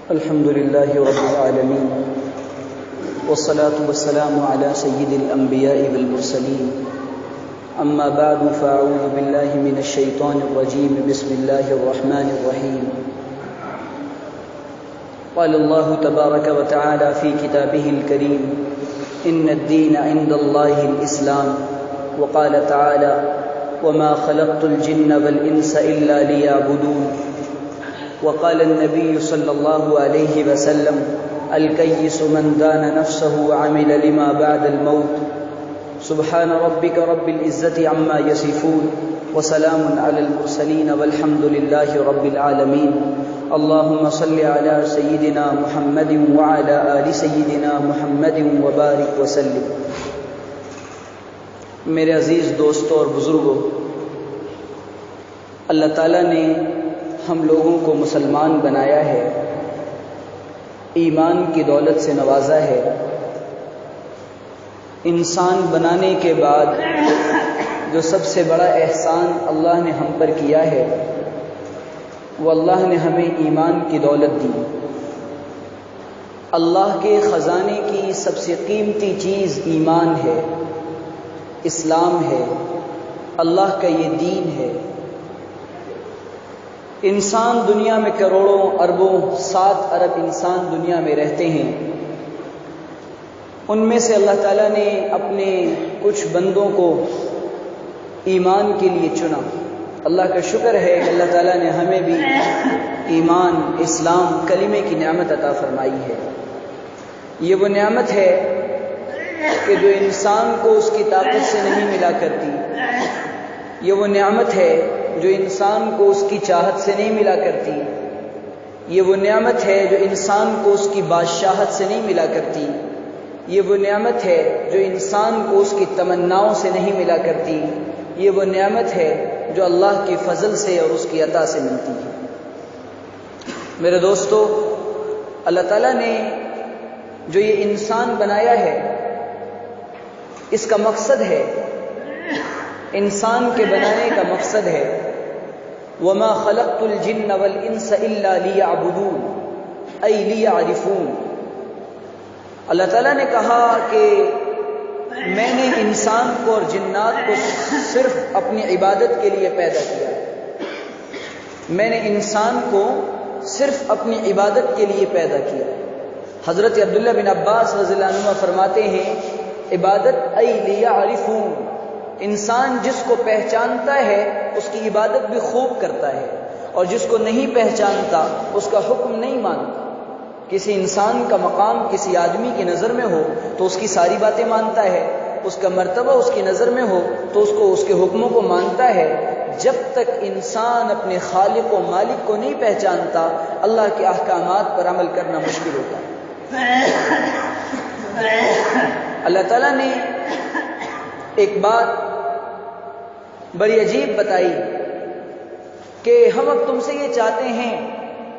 الحمد لله رب العالمين والصلاة والسلام على سيد الأنبياء والمرسلين أما بعد فأعوذ بالله من الشيطان الرجيم بسم الله الرحمن الرحيم قال الله تبارك وتعالى في كتابه الكريم إن الدين عند الله الإسلام وقال تعالى وما خلقت الجن والإنس إلا ليعبدون وقال النبي صلى الله عليه وسلم الكيس من دان نفسه وعمل لما بعد الموت سبحان ربك رب العزة عما يصفون وسلام على المرسلين والحمد لله رب العالمين اللهم صل على سيدنا محمد وعلى آل سيدنا محمد وبارك وسلم۔ میرے عزیز دوستوں اور بزرگوں، اللہ تعالیٰ نے ہم لوگوں کو مسلمان بنایا ہے، ایمان کی دولت سے نوازا ہے۔ انسان بنانے کے بعد جو سب سے بڑا احسان اللہ نے ہم پر کیا ہے وہ اللہ نے ہمیں ایمان کی دولت دی۔ اللہ کے خزانے کی سب سے قیمتی چیز ایمان ہے، اسلام ہے، اللہ کا یہ دین ہے۔ انسان دنیا میں کروڑوں اربوں 7 ارب انسان دنیا میں رہتے ہیں، ان میں سے اللہ تعالیٰ نے اپنے کچھ بندوں کو ایمان کے لیے چنا۔ اللہ کا شکر ہے کہ اللہ تعالیٰ نے ہمیں بھی ایمان، اسلام، کلمے کی نعمت عطا فرمائی ہے۔ یہ وہ نعمت ہے کہ جو انسان کو اس کی طاقت سے نہیں ملا کرتی، یہ وہ نعمت ہے جو انسان کو اس کی چاہت سے نہیں ملا کرتی، یہ وہ نعمت ہے جو انسان کو اس کی بادشاہت سے نہیں ملا کرتی، یہ وہ نعمت ہے جو انسان کو اس کی تمناؤں سے نہیں ملا کرتی، یہ وہ نعمت ہے جو اللہ کے فضل سے اور اس کی عطا سے ملتی ہے۔ میرے دوستو، اللہ تعالیٰ نے جو یہ انسان بنایا ہے، اس کا مقصد ہے، انسان کے بنانے کا مقصد ہے وَمَا خَلَقْتُ الْجِنَّ وَالْإِنسَ إِلَّا لِيَعْبُدُونَ أَيْ لِيَعْرِفُونَ۔ اللہ تعالیٰ نے کہا کہ میں نے انسان کو اور جنات کو صرف اپنی عبادت کے لیے پیدا کیا ہے، میں نے انسان کو صرف اپنی عبادت کے لیے پیدا کیا۔ حضرت عبداللہ بن عباس رضی اللہ عنہ فرماتے ہیں عبادت ای لیعرفون، انسان جس کو پہچانتا ہے اس کی عبادت بھی خوب کرتا ہے، اور جس کو نہیں پہچانتا اس کا حکم نہیں مانتا۔ کسی انسان کا مقام کسی آدمی کی نظر میں ہو تو اس کی ساری باتیں مانتا ہے، اس کا مرتبہ اس کی نظر میں ہو تو اس کو اس کے حکموں کو مانتا ہے۔ جب تک انسان اپنے خالق و مالک کو نہیں پہچانتا، اللہ کے احکامات پر عمل کرنا مشکل ہوتا ہے۔ اللہ تعالیٰ نے ایک بات بڑی عجیب بتائی کہ ہم اب تم سے یہ چاہتے ہیں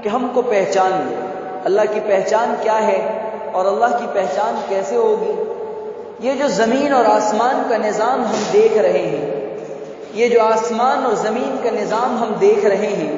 کہ ہم کو پہچان لیں۔ اللہ کی پہچان کیا ہے اور اللہ کی پہچان کیسے ہوگی؟ یہ جو زمین اور آسمان کا نظام ہم دیکھ رہے ہیں، یہ جو آسمان اور زمین کا نظام ہم دیکھ رہے ہیں،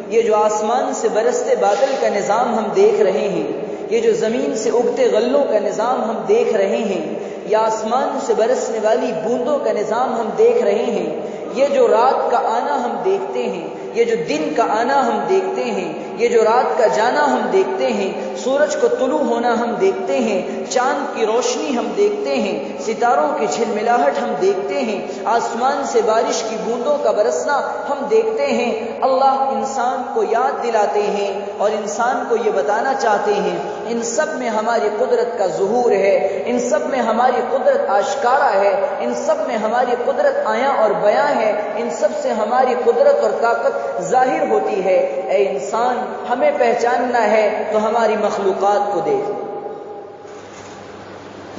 یہ جو آسمان سے برستے بادل کا نظام ہم دیکھ رہے ہیں، یہ جو زمین سے اگتے غلوں کا نظام ہم دیکھ رہے ہیں، یہ آسمان سے برسنے والی بوندوں کا نظام ہم دیکھ رہے ہیں، یہ جو رات کا آنا ہم دیکھتے ہیں، یہ جو دن کا آنا ہم دیکھتے ہیں، یہ جو رات کا جانا ہم دیکھتے ہیں، سورج کو طلوع ہونا ہم دیکھتے ہیں، چاند کی روشنی ہم دیکھتے ہیں، ستاروں کی جھلملاہٹ ہم دیکھتے ہیں، آسمان سے بارش کی بوندوں کا برسنا ہم دیکھتے ہیں۔ اللہ انسان کو یاد دلاتے ہیں اور انسان کو یہ بتانا چاہتے ہیں ان سب میں ہماری قدرت کا ظہور ہے، ان سب میں ہماری قدرت آشکارا ہے، ان سب میں ہماری قدرت آیا اور بیاں ہے، ان سب سے ہماری قدرت اور طاقت ظاہر ہوتی ہے۔ اے انسان، ہمیں پہچاننا ہے تو ہماری مخلوقات کو دیکھ۔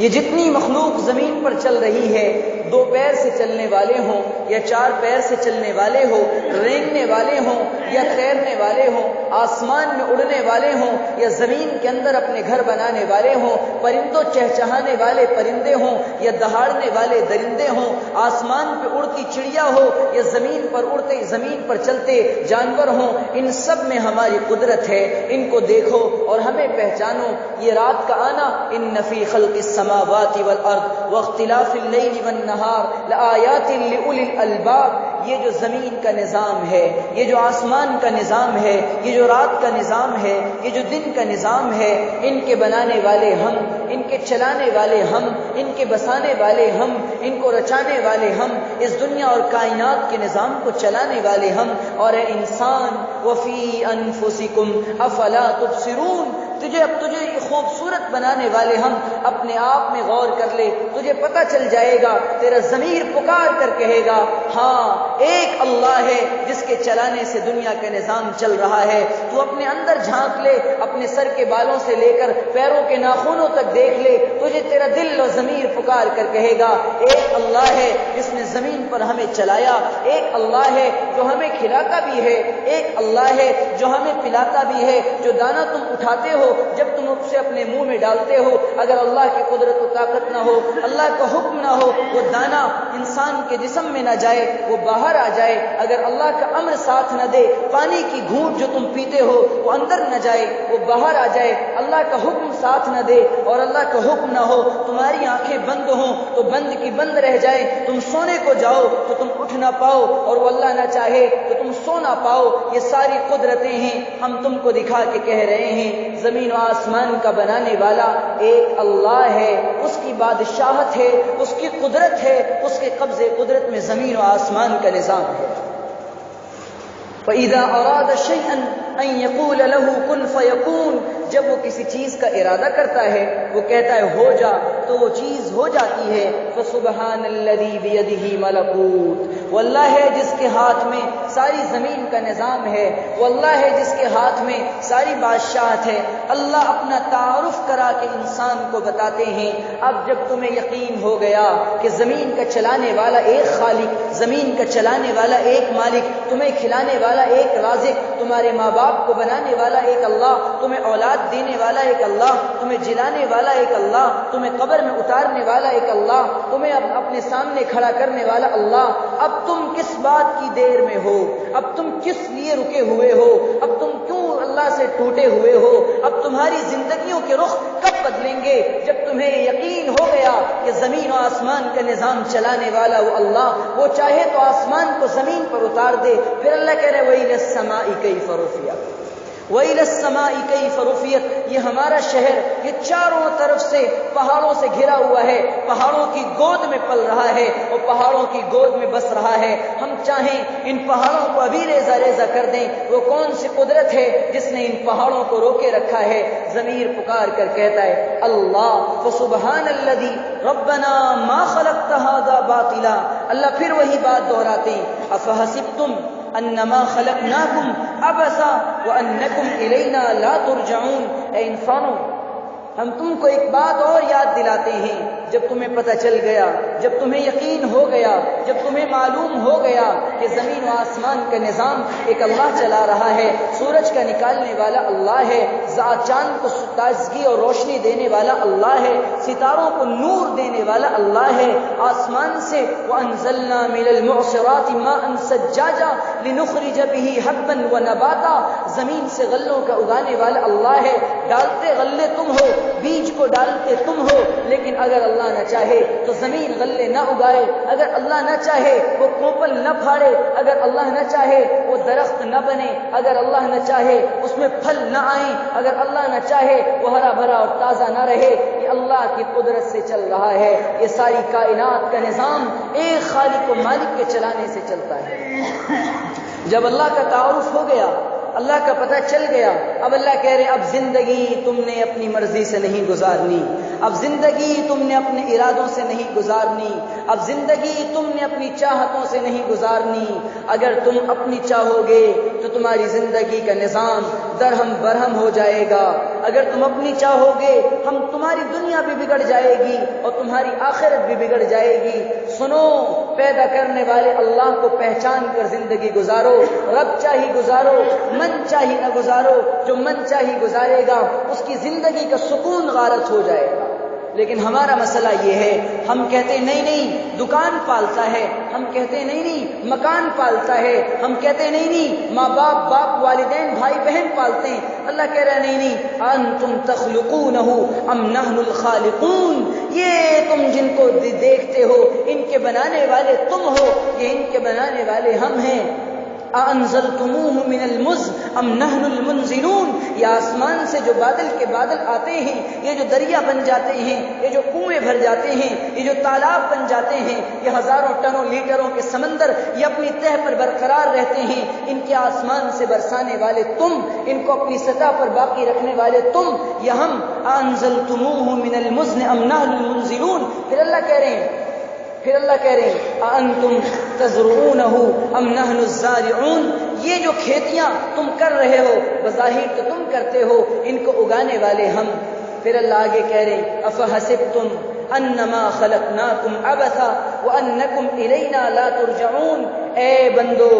یہ جتنی مخلوق زمین پر چل رہی ہے، 2 پیر سے چلنے والے ہوں یا 4 پیر سے چلنے والے ہوں، رینگنے والے ہوں یا تیرنے والے ہوں، آسمان میں اڑنے والے ہوں یا زمین کے اندر اپنے گھر بنانے والے ہوں، پرندوں چہچہانے والے پرندے ہوں یا دہاڑنے والے درندے ہوں، آسمان پہ اڑتی چڑیا ہو یا زمین پر اڑتے زمین پر چلتے جانور ہوں، ان سب میں ہماری قدرت ہے۔ ان کو دیکھو اور ہمیں پہچانو۔ یہ رات کا آنا، ان فی خلق السماوات والارض واختلاف اللیل والنہار لآیات لأولی الالباب، یہ جو زمین کا نظام ہے، یہ جو آسمان کا نظام ہے، یہ جو رات کا نظام ہے، یہ جو دن کا نظام ہے، ان کے بنانے والے ہم، ان کے چلانے والے ہم، ان کے بسانے والے ہم، ان کو رچانے والے ہم، اس دنیا اور کائنات کے نظام کو چلانے والے ہم۔ اور اے انسان، وفی انفسکم افلا تبصرون، تجھے یہ خوبصورت بنانے والے ہم، اپنے آپ میں غور کر لے، تجھے پتہ چل جائے گا، تیرا ضمیر پکار کر کہے گا ہاں ایک اللہ ہے جس کے چلانے سے دنیا کا نظام چل رہا ہے۔ تو اپنے اندر جھانک لے، اپنے سر کے بالوں سے لے کر پیروں کے ناخنوں تک دیکھ لے، تجھے تیرا دل و ضمیر پکار کر کہے گا ایک اللہ ہے جس نے زمین پر ہمیں چلایا، ایک اللہ ہے جو ہمیں کھلاتا بھی ہے، ایک اللہ ہے جو ہمیں پلاتا بھی ہے۔ جو دانہ تم اٹھاتے ہو، جب تم اسے اپنے منہ میں ڈالتے ہو، اگر اللہ کی قدرت و طاقت نہ ہو، اللہ کا حکم نہ ہو، وہ دانہ انسان کے جسم میں نہ جائے، وہ باہر آ جائے۔ اگر اللہ کا امر ساتھ نہ دے، پانی کی گھونٹ جو تم پیتے ہو وہ اندر نہ جائے، وہ باہر آ جائے۔ اللہ کا حکم ساتھ نہ دے اور اللہ کا حکم نہ ہو، تمہاری آنکھیں بند ہوں تو بند کی بند رہ جائیں، تم سونے کو جاؤ تو تم اٹھ نہ پاؤ، اور وہ اللہ نہ چاہے تو تم سو نہ پاؤ۔ یہ ساری قدرتیں ہیں، ہم تم کو دکھا کے کہہ رہے ہیں زمین و آسمان کا بنانے والا ایک اللہ ہے، اس کی بادشاہت ہے، اس کی قدرت ہے، اس کے قبضے قدرت میں زمین و آسمان کا نظام ہے۔ فَإِذَا أَرَادَ شَيْئًا أَن يَقُولَ لَهُ كُن فَيَكُونُ، جب وہ کسی چیز کا ارادہ کرتا ہے، وہ کہتا ہے ہو جا، تو وہ چیز ہو جاتی ہے۔ فَسُبْحَانَ الَّذِي بِيَدِهِ مَلَكُوتُ، وہ اللہ ہے جس کے ہاتھ میں ساری زمین کا نظام ہے، وہ اللہ ہے جس کے ہاتھ میں ساری بادشاہت ہے۔ اللہ اپنا تعارف کرا کے انسان کو بتاتے ہیں۔ اب جب تمہیں یقین ہو گیا کہ زمین کا چلانے والا ایک خالق، زمین کا چلانے والا ایک مالک، تمہیں کھلانے والا ایک رازق، تمہارے ماں باپ کو بنانے والا ایک اللہ، تمہیں اولاد دینے والا ایک اللہ، تمہیں جلانے والا ایک اللہ، تمہیں قبر میں اتارنے والا ایک اللہ، تمہیں اپنے سامنے کھڑا کرنے والا اللہ، اب تم کس بات کی دیر میں ہو؟ اب تم کس لیے رکے ہوئے ہو؟ اب تم کیوں اللہ سے ٹوٹے ہوئے ہو؟ اب تمہاری زندگیوں کے رخ کب بدلیں گے؟ جب تمہیں یقین ہو گیا کہ زمین و آسمان کا نظام چلانے والا وہ اللہ، وہ چاہے تو آسمان کو زمین پر اتار دے۔ پھر اللہ کہہ رہے وَإِلَى السَّمَاءِ كَيْفَ رُفِعَتْ، وَإِلَى السَّمَاءِ كَيْفَ رُفِعَتْ، یہ ہمارا شہر یہ چاروں طرف سے پہاڑوں سے گھرا ہوا ہے، پہاڑوں کی گود میں پل رہا ہے اور پہاڑوں کی گود میں بس رہا ہے۔ ہم چاہیں ان پہاڑوں کو ابھی ریزہ ریزہ کر دیں، وہ کون سی قدرت ہے جس نے ان پہاڑوں کو روکے رکھا ہے؟ ضمیر پکار کر کہتا ہے اللہ۔ فسبحان الذی ربنا ما خلقت هذا باطلا، اللہ پھر وہی بات دہراتے ہیں افحسبتم انما خلقناکم عبثا وانکم الینا لا ترجعون، اے انسانوں ہم تم کو ایک بات اور یاد دلاتے ہیں۔ جب تمہیں پتہ چل گیا، جب تمہیں یقین ہو گیا، جب تمہیں معلوم ہو گیا کہ زمین و آسمان کا نظام ایک اللہ چلا رہا ہے، سورج کا نکالنے والا اللہ ہے، چاند کو تازگی اور روشنی دینے والا اللہ ہے، ستاروں کو نور دینے والا اللہ ہے، آسمان سے وَأَنزَلْنَا مِنَ الْمُعْصِرَاتِ مَاءً ثَجَّاجًا لِنُخْرِجَ بِهِ حَبًّا وَنَبَاتًا، زمین سے غلوں کا اگانے والا اللہ ہے۔ ڈالتے غلے تم ہو، بیج کو ڈالتے تم ہو، لیکن اگر اللہ نہ چاہے تو زمین غلے نہ اگائے، اگر اللہ نہ چاہے وہ کوپل نہ پھاڑے، اگر اللہ نہ چاہے وہ درخت نہ بنے، اگر اللہ نہ چاہے اس میں پھل نہ آئیں، اگر اللہ نہ چاہے وہ ہرا بھرا اور تازہ نہ رہے۔ یہ اللہ کی قدرت سے چل رہا ہے۔ یہ ساری کائنات کا نظام ایک خالق و مالک کے چلانے سے چلتا ہے۔ جب اللہ کا تعارف ہو گیا اللہ کا پتہ چل گیا. اب اللہ کہہ رہے اب زندگی تم نے اپنی مرضی سے نہیں گزارنی, اب زندگی تم نے اپنے ارادوں سے نہیں گزارنی, اب زندگی تم نے اپنی چاہتوں سے نہیں گزارنی. اگر تم اپنی چاہو گے تو تمہاری زندگی کا نظام درہم برہم ہو جائے گا. اگر تم اپنی چاہو گے تمہاری دنیا بھی بگڑ جائے گی اور تمہاری آخرت بھی بگڑ جائے گی. سنو, پیدا کرنے والے اللہ کو پہچان کر زندگی گزارو. رب چاہی گزارو, من چاہی نہ گزارو. جو من چاہی گزارے گا اس کی زندگی کا سکون غارت ہو جائے گا. لیکن ہمارا مسئلہ یہ ہے, ہم کہتے نہیں نہیں دکان پالتا ہے, ہم کہتے نہیں نہیں مکان پالتا ہے, ہم کہتے نہیں نہیں ماں باپ والدین بھائی بہن پالتے ہیں. اللہ کہہ رہا نہیں نہیں انتم تخلقونہ ام نحن الخالقون, یہ تم جن کو دیکھتے ہو ان کے بنانے والے تم ہو, یہ ان کے بنانے والے ہم ہیں. انزلتموہ من المزن ام نحن المنزلون, یہ آسمان سے جو بادل کے بادل آتے ہیں, یہ جو دریا بن جاتے ہیں, یہ جو کنویں بھر جاتے ہیں, یہ جو تالاب بن جاتے ہیں, یہ ہزاروں ٹنوں لیٹروں کے سمندر یہ اپنی تہ پر برقرار رہتے ہیں, ان کے آسمان سے برسانے والے تم, ان کو اپنی سطح پر باقی رکھنے والے تم, یہ ہم. انزلتموہ من المزن ام نحن المنزلون. پھر اللہ کہہ رہے ہیں انتم تزرعونہ ام نحن الزارعون, یہ جو کھیتیاں تم کر رہے ہو بظاہر تو تم کرتے ہو, ان کو اگانے والے ہم. پھر اللہ آگے کہہ رہے ہیں افحسبتم انما خلقناکم عبثا وانکم الینا لا ترجعون. اے بندو,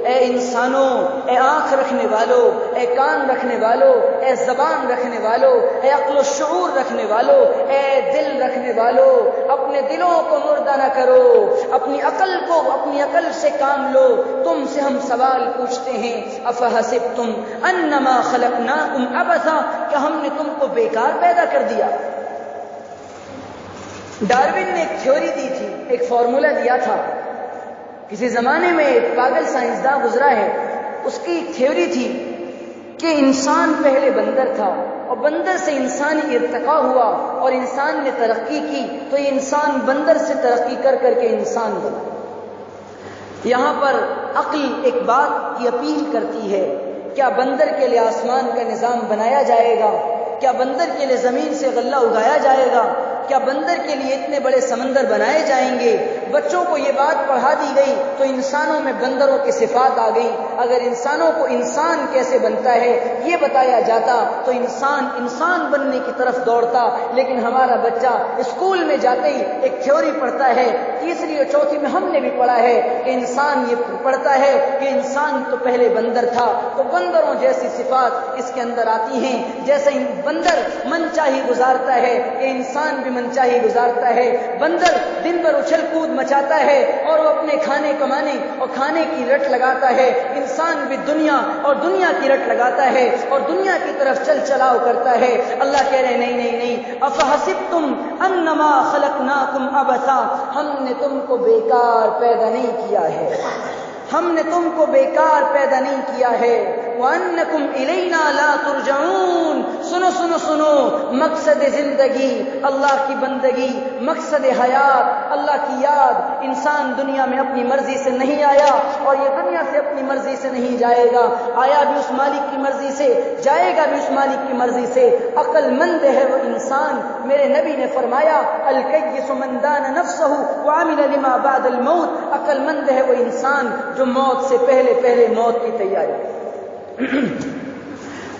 اے انسانوں, اے آنکھ رکھنے والو, اے کان رکھنے والو, اے زبان رکھنے والو, اے عقل و شعور رکھنے والو, اے دل رکھنے والو, اپنے دلوں کو مردہ نہ کرو, اپنی عقل سے کام لو. تم سے ہم سوال پوچھتے ہیں افحسبتم انما خلقناکم عبثا, کہ ہم نے تم کو بیکار پیدا کر دیا. ڈارون نے ایک تھیوری دی تھی, ایک فارمولا دیا تھا. کسی زمانے میں ایک پاگل سائنسداں گزرا ہے, اس کی ایک تھیوری تھی کہ انسان پہلے بندر تھا اور بندر سے انسانی ارتقاء ہوا اور انسان نے ترقی کی تو یہ انسان بندر سے ترقی کر کر کے انسان بنا. یہاں پر عقل ایک بات کی اپیل کرتی ہے, کیا بندر کے لیے آسمان کا نظام بنایا جائے گا؟ کیا بندر کے لیے زمین سے غلہ اگایا جائے گا؟ کیا بندر کے لیے اتنے بڑے سمندر بنائے جائیں گے؟ بچوں کو یہ بات پڑھا دی گئی تو انسانوں میں بندروں کی صفات آ گئی. اگر انسانوں کو انسان کیسے بنتا ہے یہ بتایا جاتا تو انسان بننے کی طرف دوڑتا. لیکن ہمارا بچہ اسکول میں جاتے ہی ایک تھیوری پڑھتا ہے, تیسری اور چوتھی میں ہم نے بھی پڑھا ہے کہ انسان یہ پڑھتا ہے کہ انسان تو پہلے بندر تھا, تو بندروں جیسی صفات اس کے اندر آتی ہیں. جیسے بندر من چاہی گزارتا ہے کہ انسان بھی من چاہی گزارتا ہے. بندر دن بھر اچھل کود مچاتا ہے اور وہ اپنے کھانے کمانے اور کھانے کی رٹ لگاتا ہے. انسان بھی دنیا اور دنیا کی رٹ لگاتا ہے اور دنیا کی طرف چل چلاؤ کرتا ہے. اللہ کہہ رہے نہیں, افحسبتم انما خلقناکم عبثا, ہم نے تم کو بیکار پیدا نہیں کیا ہے, ہم نے تم کو بیکار پیدا نہیں کیا ہے. وَأَنَّكُمْ إِلَيْنَا لَا تُرْجَعُونَ. سنو, مقصد زندگی اللہ کی بندگی, مقصد حیات اللہ کی یاد. انسان دنیا میں اپنی مرضی سے نہیں آیا اور یہ دنیا سے اپنی مرضی سے نہیں جائے گا. آیا بھی اس مالک کی مرضی سے, جائے گا بھی اس مالک کی مرضی سے. عقل مند ہے وہ انسان. میرے نبی نے فرمایا الکیس من دان نفسہ وعمل لما بعد الموت. عقل مند ہے وہ انسان جو موت سے پہلے موت کی تیاری,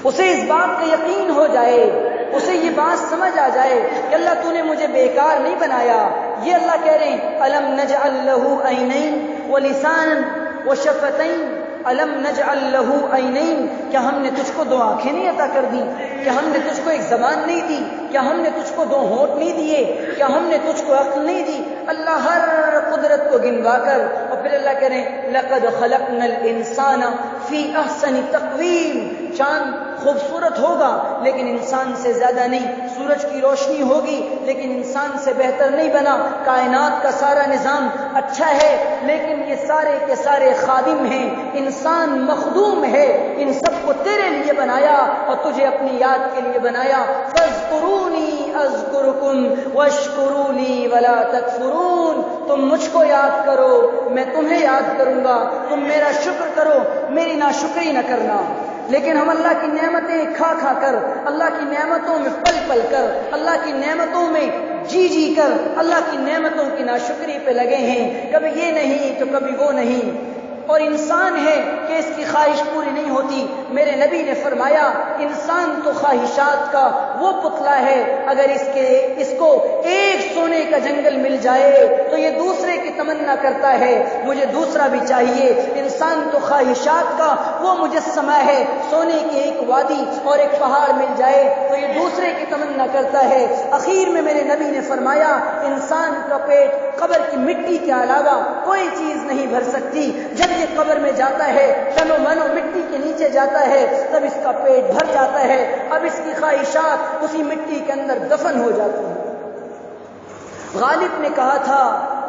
اسے اس بات کا یقین ہو جائے, اسے یہ بات سمجھ آ جائے کہ اللہ تو نے مجھے بیکار نہیں بنایا. یہ اللہ کہہ رہے ہیں الم نجعل له عینین ولسانا وشفتین. الم نجعل له عینین, کیا ہم نے تجھ کو دو آنکھیں نہیں عطا کر دی؟ کیا ہم نے تجھ کو ایک زبان نہیں دی؟ کیا ہم نے تجھ کو دو ہونٹ نہیں دیے؟ کیا ہم نے تجھ کو عقل نہیں دی؟ اللہ ہر قدرت کو گنوا کر اور پھر اللہ کہہ رہے ہیں لقد خلقنا الانسان فی احسن تقویم. چاند خوبصورت ہوگا لیکن انسان سے زیادہ نہیں, سورج کی روشنی ہوگی لیکن انسان سے بہتر نہیں بنا. کائنات کا سارا نظام اچھا ہے لیکن یہ سارے کے سارے خادم ہیں, انسان مخدوم ہے. ان سب کو تیرے لیے بنایا اور تجھے اپنی یاد کے لیے بنایا. فاذکرونی اذکرکم واشکروا لی ولا تکفرون. تم مجھ کو یاد کرو, میں تمہیں یاد کروں گا, تم میرا شکر کرو, میری ناشکری نہ کرنا. لیکن ہم اللہ کی نعمتیں کھا کھا کر، اللہ کی نعمتوں میں پل پل کر، اللہ کی نعمتوں میں جی جی کر اللہ کی نعمتوں کی ناشکری پہ لگے ہیں، کبھی یہ نہیں تو کبھی وہ نہیں، اور انسان ہے کہ اس کی خواہش پوری نہیں ہوتی۔ میرے نبی نے فرمایا انسان تو خواہشات کا وہ پتلا ہے، اگر اس کو ایک سونے کا جنگل مل جائے تو یہ دوسرے کی تمنا کرتا ہے مجھے دوسرا بھی چاہیے۔ انسان تو خواہشات کا وہ مجسمہ ہے، سونے کی ایک وادی اور ایک پہاڑ مل جائے تو یہ دوسرے کی تمنا کرتا ہے۔ اخیر میں میرے نبی نے فرمایا انسان کا پیٹ قبر کی مٹی کے علاوہ کوئی چیز نہیں بھر سکتی۔ جب یہ قبر میں جاتا ہے، تنو منو مٹی کے نیچے جاتا ہے، تب اس کا پیٹ بھر جاتا ہے، اب اس کی خواہشات اسی مٹی کے اندر دفن ہو جاتی ہیں۔ غالب نے کہا تھا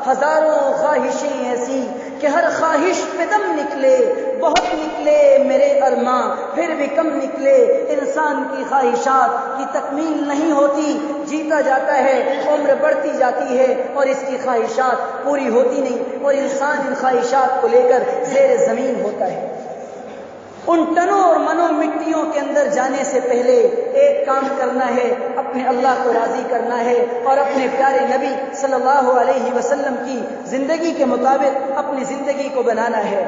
ہزاروں خواہشیں ایسی کہ ہر خواہش پہ دم نکلے، بہت نکلے میرے ارماں پھر بھی کم نکلے، انسان کی خواہشات کی تکمیل نہیں ہوتی، جیتا جاتا ہے، عمر بڑھتی جاتی ہے اور اس کی خواہشات پوری ہوتی نہیں، اور انسان ان خواہشات کو لے کر زیر زمین ہوتا ہے۔ ان تنوں اور منوں مٹیوں کے اندر جانے سے پہلے ایک کام کرنا ہے، اپنے اللہ کو راضی کرنا ہے اور اپنے پیارے نبی صلی اللہ علیہ وسلم کی زندگی کے مطابق اپنی زندگی کو بنانا ہے۔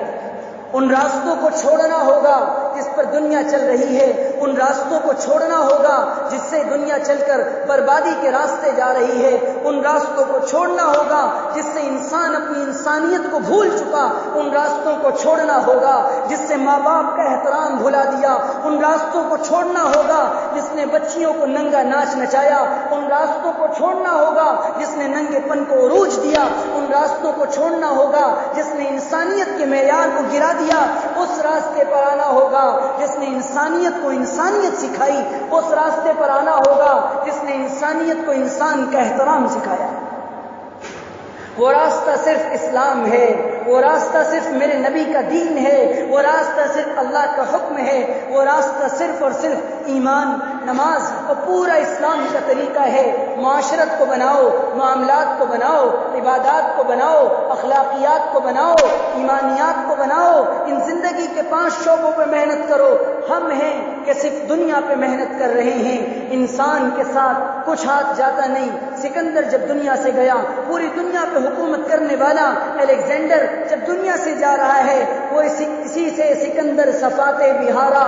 ان راستوں کو چھوڑنا ہوگا جس پر دنیا چل رہی ہے، ان راستوں کو چھوڑنا ہوگا جس سے دنیا چل کر بربادی کے راستے جا رہی ہے، ان راستوں کو چھوڑنا ہوگا جس سے انسان اپنی انسانیت کو بھول چکا، ان راستوں کو چھوڑنا ہوگا جس سے ماں باپ کا احترام بھلا دیا، ان راستوں کو چھوڑنا ہوگا جس نے بچیوں کو ننگا ناچ نچایا، ان راستوں کو چھوڑنا ہوگا جس نے ننگے پن کو عروج دیا، ان راستوں کو چھوڑنا ہوگا جس نے انسانیت کے معیار کو گرا دیا، اس راستے پر آنا ہوگا جس نے انسانیت کو انسانیت سکھائی، اس راستے پر آنا ہوگا جس نے انسانیت کو انسان کا احترام سکھایا۔ وہ راستہ صرف اسلام ہے، وہ راستہ صرف میرے نبی کا دین ہے، وہ راستہ صرف اللہ کا حکم ہے، وہ راستہ صرف اور صرف ایمان، نماز اور پورا اسلام کا طریقہ ہے۔ معاشرت کو بناؤ، معاملات کو بناؤ، عبادات کو بناؤ، اخلاقیات کو بناؤ، ایمانیات کو بناؤ، ان زندگی کے 5 شعبوں پہ محنت کرو۔ ہم ہیں کہ صرف دنیا پہ محنت کر رہے ہیں، انسان کے ساتھ کچھ ہاتھ جاتا نہیں۔ سکندر جب دنیا سے گیا، پوری دنیا پہ حکومت کرنے والا الیگزینڈر جب دنیا سے جا رہا ہے، وہ اسی سے سکندر صفاتے بہارا،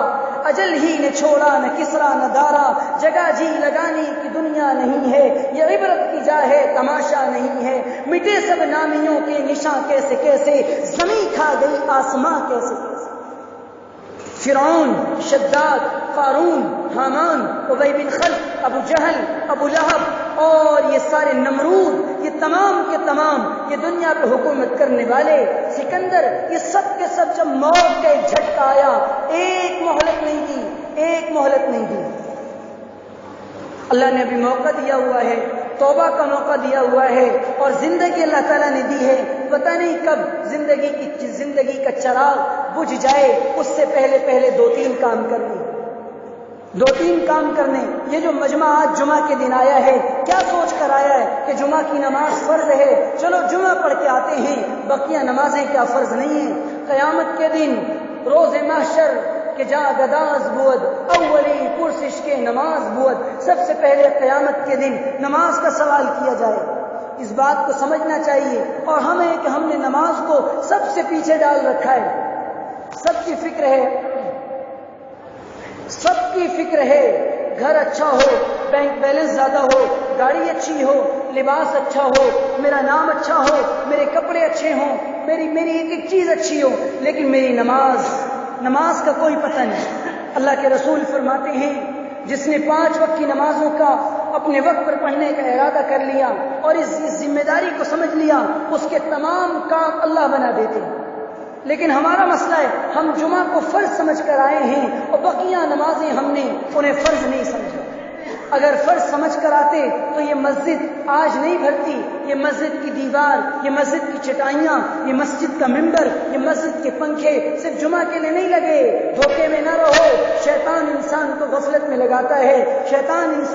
اجل ہی نے چھوڑا نہ کسرا نہ دارا، جگہ جی لگانے کی دنیا نہیں ہے، یہ عبرت کی جا ہے تماشا نہیں ہے، مٹے سب نامیوں کے نشاں کیسے کیسے، زمیں کھا گئی آسماں کیسے کیسے۔ فرعون، شداد، قارون، حامان، ابی بن خلف، ابو جہل، ابو لہب اور یہ سارے نمرود، یہ تمام کے تمام یہ دنیا پہ حکومت کرنے والے، سکندر، یہ سب کے سب جب موت کا ایک جھٹکا آیا، ایک مہلت نہیں دی، ایک مہلت نہیں دی۔ اللہ نے ابھی موقع دیا ہوا ہے، توبہ کا موقع دیا ہوا ہے، اور زندگی اللہ تعالیٰ نے دی ہے، پتہ نہیں کب زندگی کا چراغ بجھ جائے، اس سے پہلے 2-3 کام کرنے، 2-3 کام کرنے۔ یہ جو مجمع آج جمعہ کے دن آیا ہے، کیا سوچ کر آیا ہے کہ جمعہ کی نماز فرض ہے، چلو جمعہ پڑھ کے آتے ہیں، بقیہ نمازیں کیا فرض نہیں ہیں؟ قیامت کے دن روز محشر کہ جا گداز بود اولی پرسش کے نماز بود، سب سے پہلے قیامت کے دن نماز کا سوال کیا جائے۔ اس بات کو سمجھنا چاہیے، اور ہمیں کہ ہم نے نماز کو سب سے پیچھے ڈال رکھا ہے۔ سب کی فکر ہے، سب کی فکر ہے، گھر اچھا ہو، بینک بیلنس زیادہ ہو، گاڑی اچھی ہو، لباس اچھا ہو، میرا نام اچھا ہو، میرے کپڑے اچھے ہوں، میری ایک چیز اچھی ہو، لیکن میری نماز کا کوئی پتہ نہیں۔ اللہ کے رسول فرماتے ہیں جس نے 5 وقت کی نمازوں کا اپنے وقت پر پڑھنے کا ارادہ کر لیا اور اس ذمہ داری کو سمجھ لیا، اس کے تمام کام اللہ بنا دیتے ہیں۔ لیکن ہمارا مسئلہ ہے، ہم جمعہ کو فرض سمجھ کر آئے ہیں اور بقیہ نمازیں ہم نے انہیں فرض نہیں سمجھا۔ اگر فرض سمجھ کر آتے تو یہ مسجد آج نہیں بھرتی، یہ مسجد کی دیوار، یہ مسجد کی چٹائیاں، یہ مسجد کا ممبر، یہ مسجد کے پنکھے صرف جمعہ کے لیے نہیں لگے۔ دھوکے میں نہ رہو، شیطان انسان کو غفلت میں لگاتا ہے، شیطان انسان